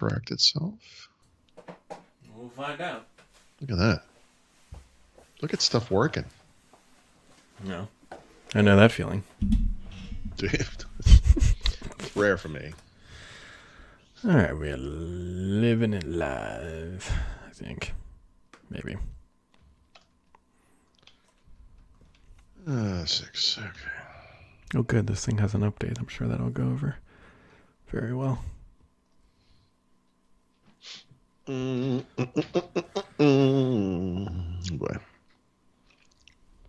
correct itself? We'll find out. Look at that. Look at stuff working. No. I know that feeling. Dude. Rare for me. All right, we're living it live, I think. Maybe. 6. Okay. Oh, good. This thing has an update. I'm sure that'll go over very well. Boy.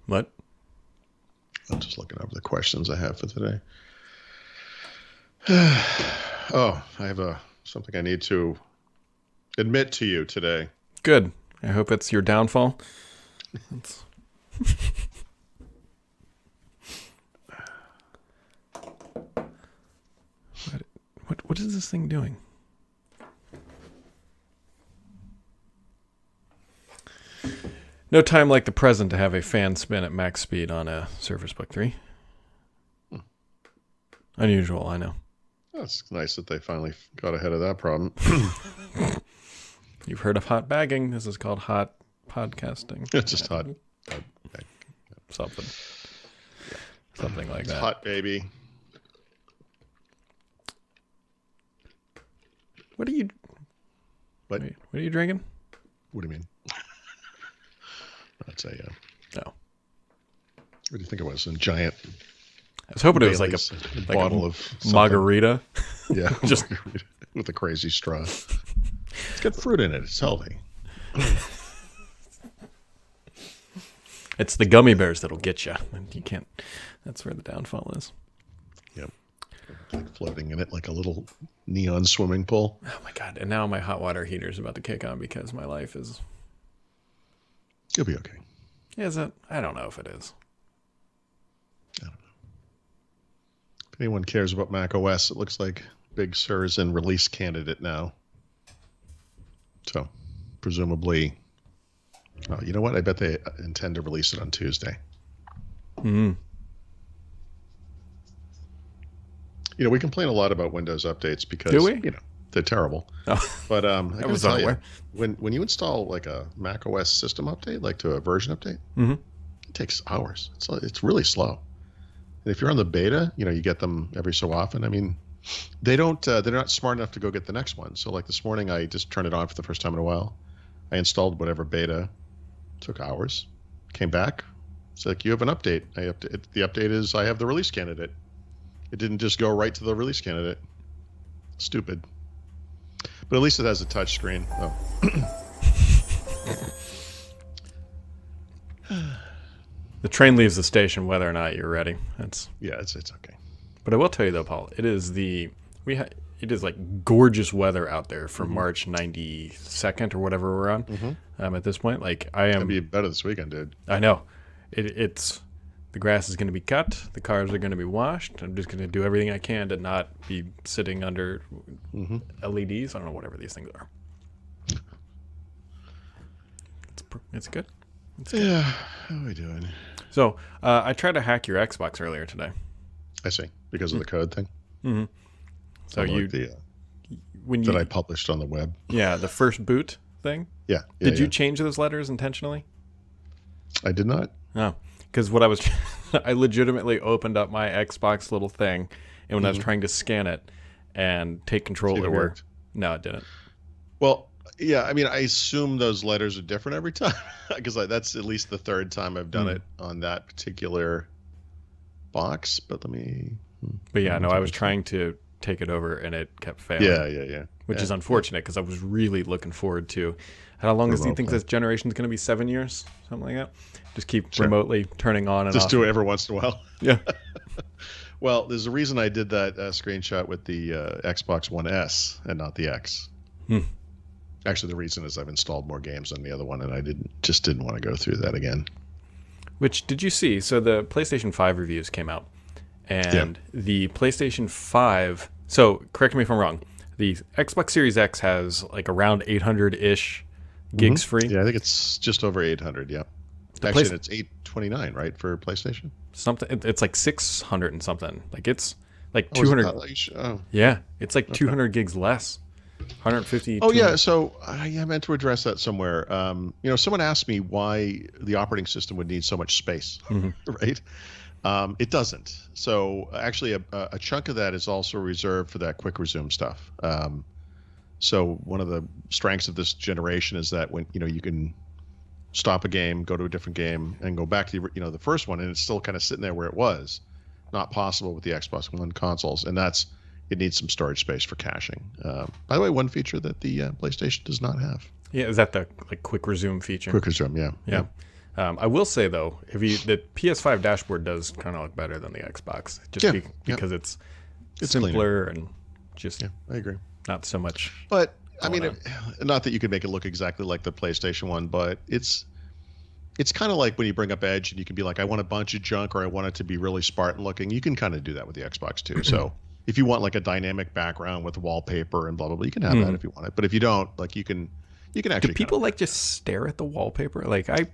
What? I'm just looking over the questions I have for today. Oh, I have something I need to admit to you today. Good. I hope it's your downfall. What is this thing doing? No time like the present to have a fan spin at max speed on a Surface Book 3. Unusual, I know. That's nice that they finally got ahead of that problem. You've heard of hot bagging. This is called hot podcasting. It's just hot. Something. Something like It's that. hot, baby. What are you... What? Wait, what are you drinking? What do you mean? That's a... No. What do you think it was? A giant... I was hoping it was like Bailey's, a bottle of something. margarita. Yeah, Just- margarita with a crazy straw. It's got fruit in it. It's healthy. It's the gummy bears that'll get you. You can't... That's where the downfall is. Yep. Like floating in it like a little neon swimming pool. Oh my God. And now my hot water heater is about to kick on because my life is... You'll be okay. Is it? I don't know if it is. I don't know. If anyone cares about Mac OS, it looks like Big Sur is in release candidate now. So, presumably... Oh, you know what? I bet they intend to release it on Tuesday. Mm-hmm. You know, we complain a lot about Windows updates because, Do we? you know, they're terrible. Oh, But I I gotta was tell you, unaware. when you install like a Mac OS system update, like to a version update, Mm-hmm. it takes hours. It's really slow. And if you're on the beta, you know, you get them every so often. I mean, they're not smart enough to go get the next one. So like this morning, I just turned it on for the first time in a while. I installed whatever beta. Took hours. Came back. It's like, you have an update. The update is I have the release candidate. It didn't just go right to the release candidate. Stupid. But at least it has a touch screen. Oh. The train leaves the station whether or not you're ready. That's... Yeah, it's okay. But I will tell you though, Paul, it is it is like gorgeous weather out there for March 92nd or whatever we're on. At this point, like I am. It'll be better this weekend, dude. I know, it's the grass is going to be cut, the cars are going to be washed. I'm just going to do everything I can to not be sitting under LEDs. I don't know, whatever these things are. It's good. Yeah. How are we doing? So I tried to hack your Xbox earlier today. I see. Because of the code thing. Mm-hmm. So Like that I published on the web. Yeah, the first boot thing. Yeah. Did you change those letters intentionally? I did not. No, because what I was, I legitimately opened up my Xbox little thing, and when I was trying to scan it and take control See if it over, worked. no, it didn't. Well, yeah. I mean, I assume those letters are different every time because that's at least the third time I've done it on that particular box. But let me. But yeah, no, I was trying to take it over, and it kept failing. Yeah. Which is unfortunate because I was really looking forward to. How long do you think this generation is going to be? 7 years, something like that. Just keep remotely turning on and off. Just do it every once in a while. Yeah. Well, there's a reason I did that screenshot with the Xbox One S and not the X. Actually, the reason is I've installed more games on the other one, and I didn't want to go through that again. Which did you see? So the PlayStation 5 reviews came out, and the PlayStation 5. So correct me if I'm wrong. The Xbox Series X has like around 800-ish gigs free. Yeah, I think it's just over 800. Yeah. Actually, it's 829, right, for PlayStation? Something. It's like 600 and something. Like it's like 200. Oh. Yeah, it's like 200 gigs less. 150. Oh yeah, so I meant to address that somewhere. Someone asked me why the operating system would need so much space, Mm-hmm. right? It doesn't. So actually, a chunk of that is also reserved for that quick resume stuff. So one of the strengths of this generation is that when you can stop a game, go to a different game, and go back to the first one, and it's still kind of sitting there where it was. Not possible with the Xbox One consoles, and it needs some storage space for caching. By the way, one feature that the PlayStation does not have. Yeah, is that the quick resume feature? Quick resume, yeah. Yeah. I will say though, the PS5 dashboard does kind of look better than the Xbox, just because it's simpler cleaner. And just I agree. not so much. But I mean, not that you could make it look exactly like the PlayStation one, but it's kind of like when you bring up Edge and you can be like, I want a bunch of junk, or I want it to be really Spartan looking. You can kind of do that with the Xbox too. So if you want like a dynamic background with wallpaper and blah blah blah, you can have that if you want it. But if you don't, like you can actually. Do people just stare at the wallpaper? Like I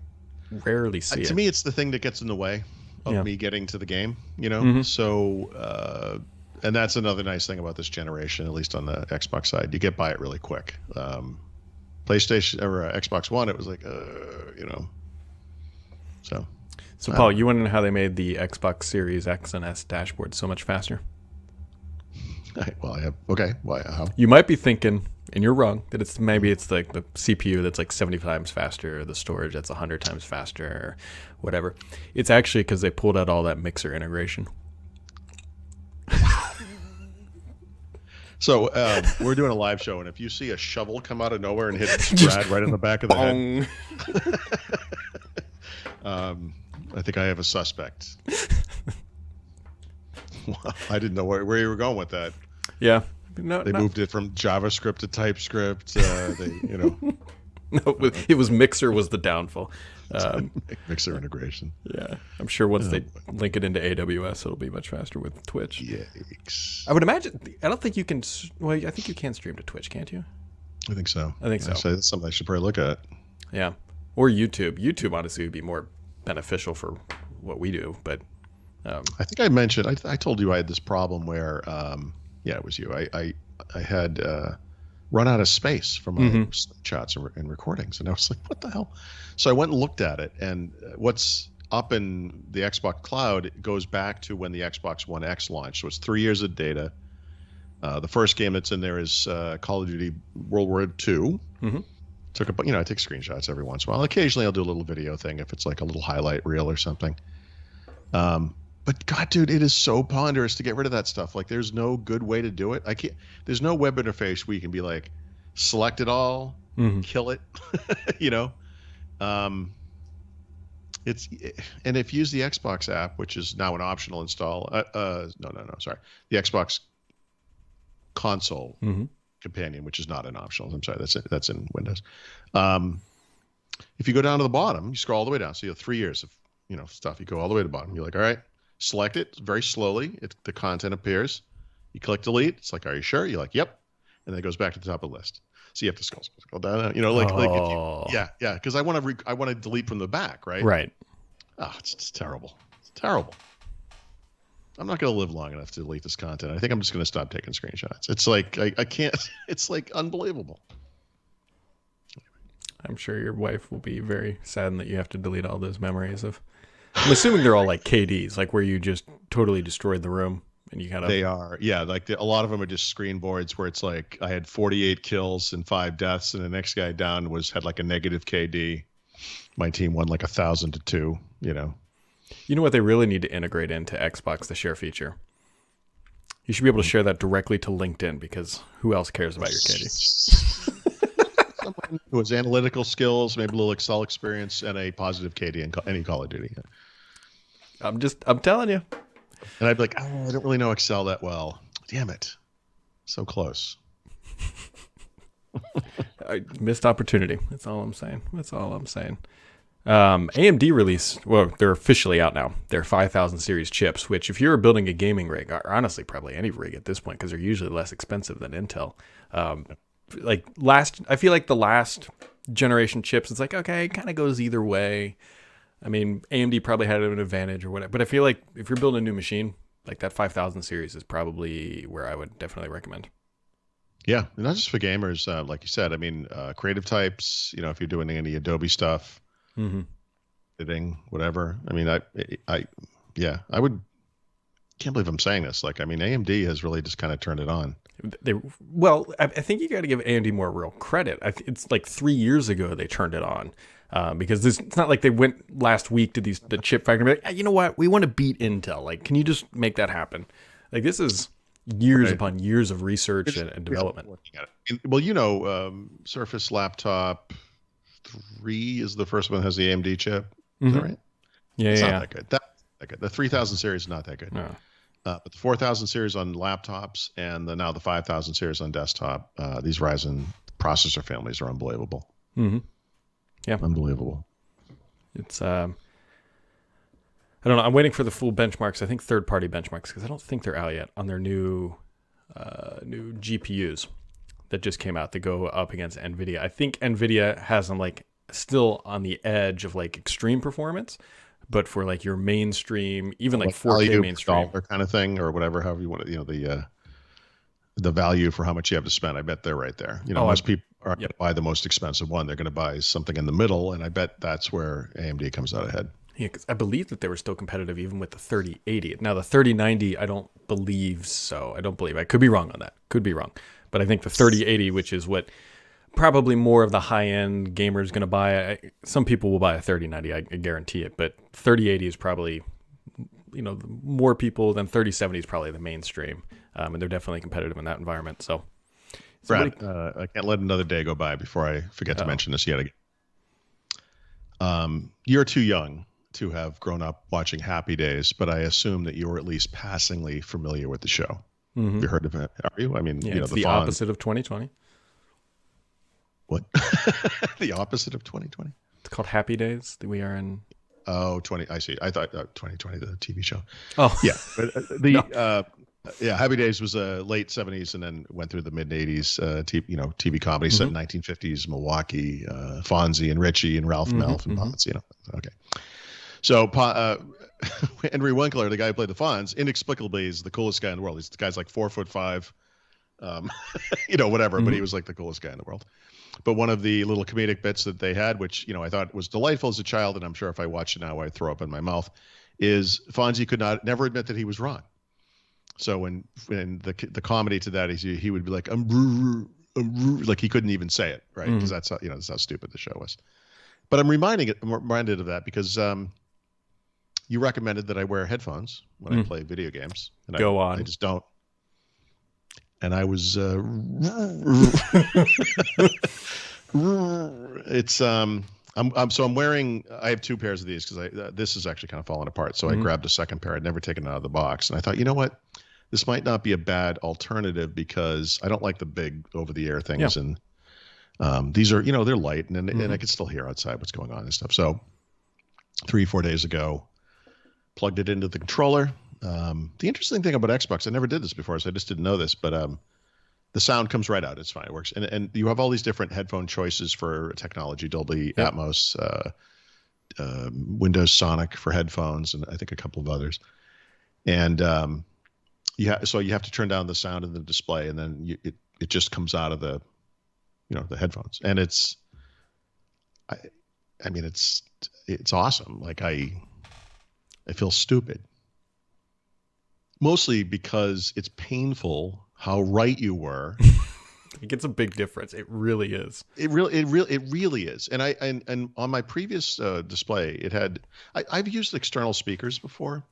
rarely see it. To me, it's the thing that gets in the way of me getting to the game. So and that's another nice thing about this generation, at least on the Xbox side. You get by it really quick. PlayStation or Xbox One, it was like So Paul, you want to know how they made the Xbox Series X and S dashboard so much faster? Okay. Why? How? You might be thinking, and you're wrong, that it's like the CPU that's like 70 times faster, or the storage that's 100 times faster, or whatever. It's actually because they pulled out all that Mixer integration. So we're doing a live show, and if you see a shovel come out of nowhere and hit Brad right in the back of the head, I think I have a suspect. Well, I didn't know where you were going with that. Yeah, they moved it from JavaScript to TypeScript. No, it was Mixer was the downfall. Mixer integration. Yeah, I'm sure once they link it into AWS, it'll be much faster with Twitch. Yikes. I would imagine. I don't think you can. Well, I think you can stream to Twitch, can't you? I think so. So that's something I should probably look at. Yeah, or YouTube. YouTube honestly would be more beneficial for what we do, but. I think I mentioned. I told you I had this problem where, it was you. I had run out of space for my shots and recordings, and I was like, "What the hell?" So I went and looked at it, and what's up in the Xbox Cloud goes back to when the Xbox One X launched. So it's 3 years of data. The first game that's in there is Call of Duty World War II. Mm-hmm. I take screenshots every once in a while. Occasionally, I'll do a little video thing if it's like a little highlight reel or something. But God, dude, it is so ponderous to get rid of that stuff. Like, there's no good way to do it. There's no web interface where you can be like, select it all, kill it. And if you use the Xbox app, which is now an optional install. Sorry, the Xbox console companion, which is not an optional. I'm sorry, that's in Windows. If you go down to the bottom, you scroll all the way down. So you have 3 years of stuff. You go all the way to the bottom. You're like, all right, select it very slowly. The content appears. You click delete. It's like, are you sure? You're like, yep. And then it goes back to the top of the list. So you have to scroll down. If you, because I want to delete from the back, right? Right. Oh, it's terrible. It's terrible. I'm not going to live long enough to delete this content. I think I'm just going to stop taking screenshots. It's like I can't. It's like unbelievable. I'm sure your wife will be very saddened that you have to delete all those memories of. I'm assuming they're all like KDs, like where you just totally destroyed the room and you kind of. They are, yeah. Like a lot of them are just screen boards where it's like I had 48 kills and 5 deaths, and the next guy down had like a negative KD. My team won like 1,000 to 2. You know what they really need to integrate into Xbox, the share feature. You should be able to share that directly to LinkedIn, because who else cares about your KD? Someone who has analytical skills, maybe a little Excel experience, and a positive KD in any Call of Duty. I'm telling you. And I'd be like, I don't really know Excel that well. Damn it. So close. Missed opportunity. That's all I'm saying. AMD released, well, they're officially out now. They're 5000 series chips, which if you're building a gaming rig, or honestly probably any rig at this point, because they're usually less expensive than Intel. I feel like the last generation chips, it's like, okay, it kind of goes either way. I mean, AMD probably had an advantage or whatever, but I feel like if you're building a new machine, like that 5000 series is probably where I would definitely recommend. Yeah, and not just for gamers, like you said. I mean, creative types. You know, if you're doing any Adobe stuff, Hmm. editing, whatever. I mean, I, yeah, I would. Can't believe I'm saying this. Like, I mean, AMD has really just kind of turned it on. I think you got to give AMD more real credit. It's like 3 years ago they turned it on, because it's not like they went last week to the chip factory and be like, "Hey, you know what, we want to beat Intel. Like, can you just make that happen?" Like, this is years Right. upon years of research and development. Looking at it. Well, you know, Surface Laptop 3 is the first one that has the AMD chip. Is that Hmm. right? Yeah, It's yeah, not yeah. that good. That good. The 3000 series is not that good. No. But the 4000 series on laptops and now the 5000 series on desktop, these Ryzen processor families are unbelievable. Hmm. Yeah, Unbelievable. it's I don't know. I'm waiting for the full benchmarks. I think third-party benchmarks, because I don't think they're out yet on their new GPUs that just came out to go up against NVIDIA. I think NVIDIA has them like still on the edge of like extreme performance, but for like your mainstream, even like 4K value per mainstream. dollar kind of thing, or whatever, however you want to, the value for how much you have to spend. I bet they're right there. You know, Oh, most people aren't going yep. to buy the most expensive one. They're going to buy something in the middle, and I bet that's where AMD comes out ahead. Yeah, because I believe that they were still competitive even with the 3080. Now the 3090, I don't believe so. I could be wrong on that. Could be wrong, but I think the 3080, which is what probably more of the high-end gamers going to buy. Some people will buy a 3090, I guarantee it. But 3080 is probably, more people than 3070 is probably the mainstream, and they're definitely competitive in that environment. So, Brad, I can't let another day go by before I forget to mention this yet again. You're too young to have grown up watching Happy Days, but I assume that you were at least passingly familiar with the show. mm-hmm. Have you heard of it? Are you? I mean, Yeah, you know, it's the Fonz. opposite of 2020. What? The opposite of 2020? It's called Happy Days. We are in. Oh, 20. I see. I thought 2020, the TV show. Oh, Yeah. But yeah, Happy Days was late 70s and then went through the mid 80s, TV comedy set in 1950s, Milwaukee, Fonzie and Richie and Ralph Malph and Potts, Okay. So Henry Winkler, the guy who played the Fonz, inexplicably is the coolest guy in the world. The guy's like 4'5", whatever, but he was like the coolest guy in the world. But one of the little comedic bits that they had, which, I thought was delightful as a child, and I'm sure if I watch it now, I'd throw up in my mouth, is Fonzie could never admit that he was wrong. So when the comedy to that is he would be like, like he couldn't even say it, right? Because that's how stupid the show was. But I'm reminded of that because you recommended that I wear headphones when I play video games. And I just don't. And I was it's I'm wearing. I have two pairs of these because this is actually kind of falling apart. So I grabbed a second pair. I'd never taken it out of the box, and I thought, you know what, this might not be a bad alternative because I don't like the big over-the-air things, and these are they're light, and I can still hear outside what's going on and stuff. So 3-4 days ago, plugged it into the controller. The interesting thing about Xbox, I never did this before, so I just didn't know this, but the sound comes right out. It's fine. It works. And you have all these different headphone choices for technology, Dolby Atmos, Windows Sonic for headphones, and I think a couple of others. And so you have to turn down the sound in the display, and then it just comes out of the headphones. And it's awesome. Like I feel stupid. Mostly because it's painful how right you were. It gets a big difference. It really is. It really is. And and on my previous display, it had. I've used external speakers before.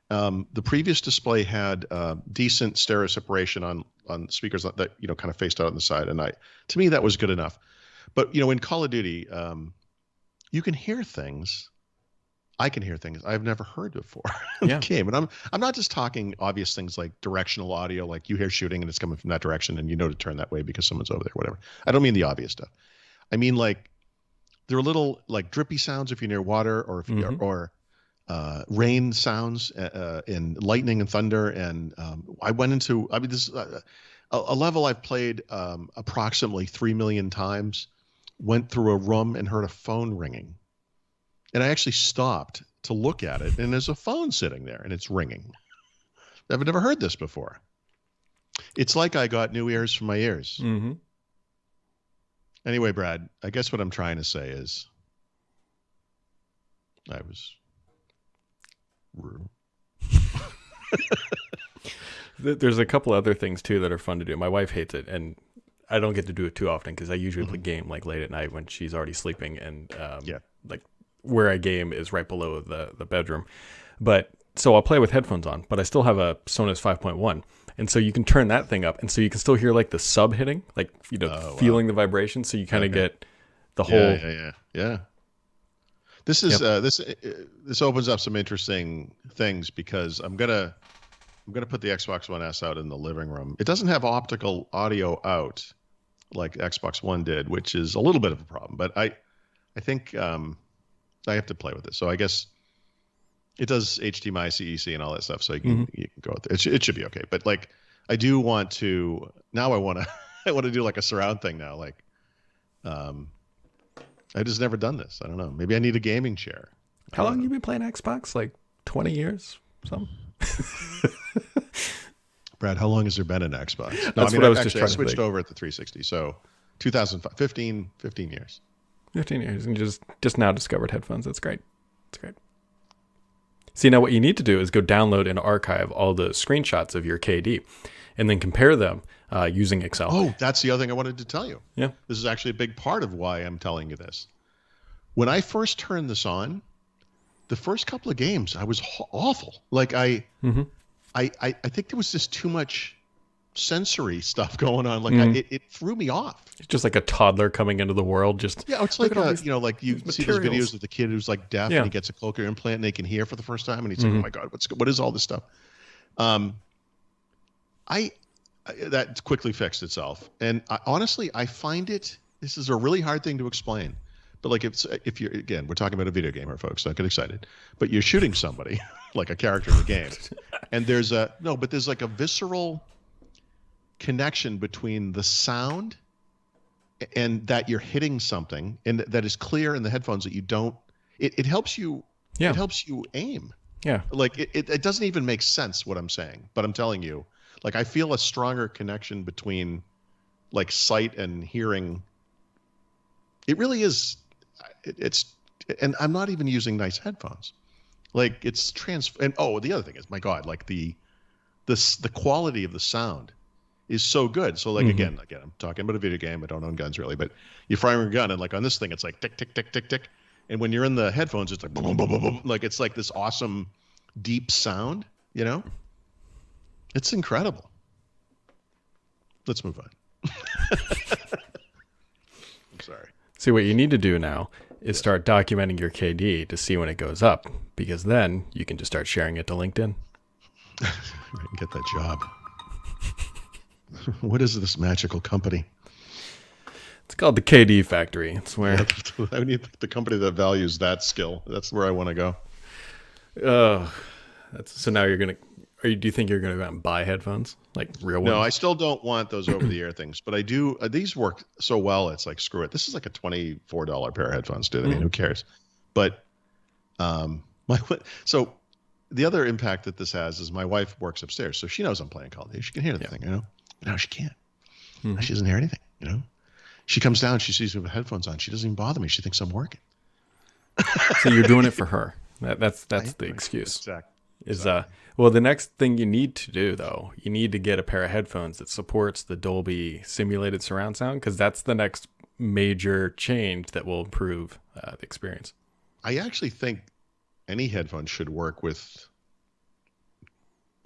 The previous display had decent stereo separation on speakers that kind of faced out on the side, and to me that was good enough. But in Call of Duty, you can hear things. I can hear things I've never heard before in the game. And I'm not just talking obvious things like directional audio, like you hear shooting and it's coming from that direction and to turn that way because someone's over there, whatever. I don't mean the obvious stuff. I mean like there are little like drippy sounds if you're near water or or rain sounds and lightning and thunder. And I went into this a level I've played approximately 3 million times, went through a room and heard a phone ringing. And I actually stopped to look at it, and there's a phone sitting there, and it's ringing. I've never heard this before. It's like I got new ears for my ears. Mm-hmm. Anyway, Brad, I guess what I'm trying to say is I was rude. There's a couple other things too that are fun to do. My wife hates it, and I don't get to do it too often because I usually play game like late at night when she's already sleeping, and like where I game is right below the bedroom. But so I'll play with headphones on, but I still have a Sonos 5.1, and so you can turn that thing up, and so you can still hear like the sub hitting, like feeling the vibration. So you kind of get the whole. Yeah. This is this opens up some interesting things because I'm gonna put the Xbox One S out in the living room. It doesn't have optical audio out like Xbox One did, which is a little bit of a problem. But I think I have to play with it. So I guess it does HDMI, CEC, and all that stuff. So you can go with it. It should be okay. But like I do want to now. I want to do like a surround thing now. Like I just never done this. I don't know. Maybe I need a gaming chair. How long have you been playing Xbox? Like 20 years? Something? Brad, how long has there been an Xbox? No, That's what I was just trying I to switched think. over at the 360. So 2005, 15 years. 15 years, and you just now discovered headphones. That's great. That's great. See, now what you need to do is go download and archive all the screenshots of your KD and then compare them using Excel. Oh, that's the other thing I wanted to tell you. Yeah. This is actually a big part of why I'm telling you this. When I first turned this on, the first couple of games, I was awful. Like I think there was just too much sensory stuff going on. Like it threw me off. It's just like a toddler coming into the world. Just it's like like you see those materials. videos of the kid who's like deaf and he gets a cochlear implant and they can hear for the first time and he's like, oh my god, what is all this stuff? That quickly fixed itself, and honestly, I find this is a really hard thing to explain. But like if you're again, we're talking about a video game here, folks. Don't get excited. But you're shooting somebody like a character in the game, and there's like a visceral connection between the sound and that you're hitting something, and that is clear in the headphones that you don't. It helps you. Yeah. It helps you aim. Yeah. Like it doesn't even make sense what I'm saying, but I'm telling you, like I feel a stronger connection between like sight and hearing. It really is. And I'm not even using nice headphones. Like it's and the other thing is, my God, like the quality of the sound is so good. So like again, I'm talking about a video game. I don't own guns really, but you're firing a gun and like on this thing, it's like tick, tick, tick, tick, tick. And when you're in the headphones, it's like boom, boom, boom, boom. Like it's like this awesome deep sound, It's incredible. Let's move on. I'm sorry. See, what you need to do now is start documenting your KD to see when it goes up, because then you can just start sharing it to LinkedIn. Get that job. What is this magical company? It's called the KD Factory. It's where I need the company that values that skill. That's where I want to go. So now do you think you're gonna go out and buy headphones, like real ones? No, I still don't want those over-the-air things, but I do. These work so well. It's like screw it. This is like a $24 pair of headphones, dude. I mean, who cares? But so the other impact that this has is my wife works upstairs, so she knows I'm playing Call of Duty. She can hear the thing, Now she can't. Now she doesn't hear anything, She comes down, she sees me with headphones on. She doesn't even bother me. She thinks I'm working. So you're doing it for her. That's the excuse. Exactly. Well, the next thing you need to do, though, you need to get a pair of headphones that supports the Dolby simulated surround sound, because that's the next major change that will improve the experience. I actually think any headphone should work with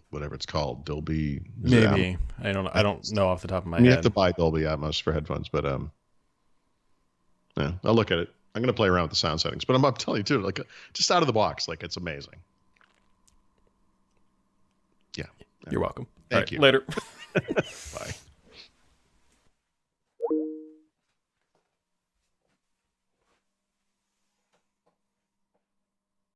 whatever it's called, Dolby. Maybe. I don't know off the top of my head. You have to buy Dolby Atmos for headphones, but I'll look at it. I'm going to play around with the sound settings, but I'm telling you too, like just out of the box, like it's amazing. Yeah. You're welcome. Thank you. Later. Bye.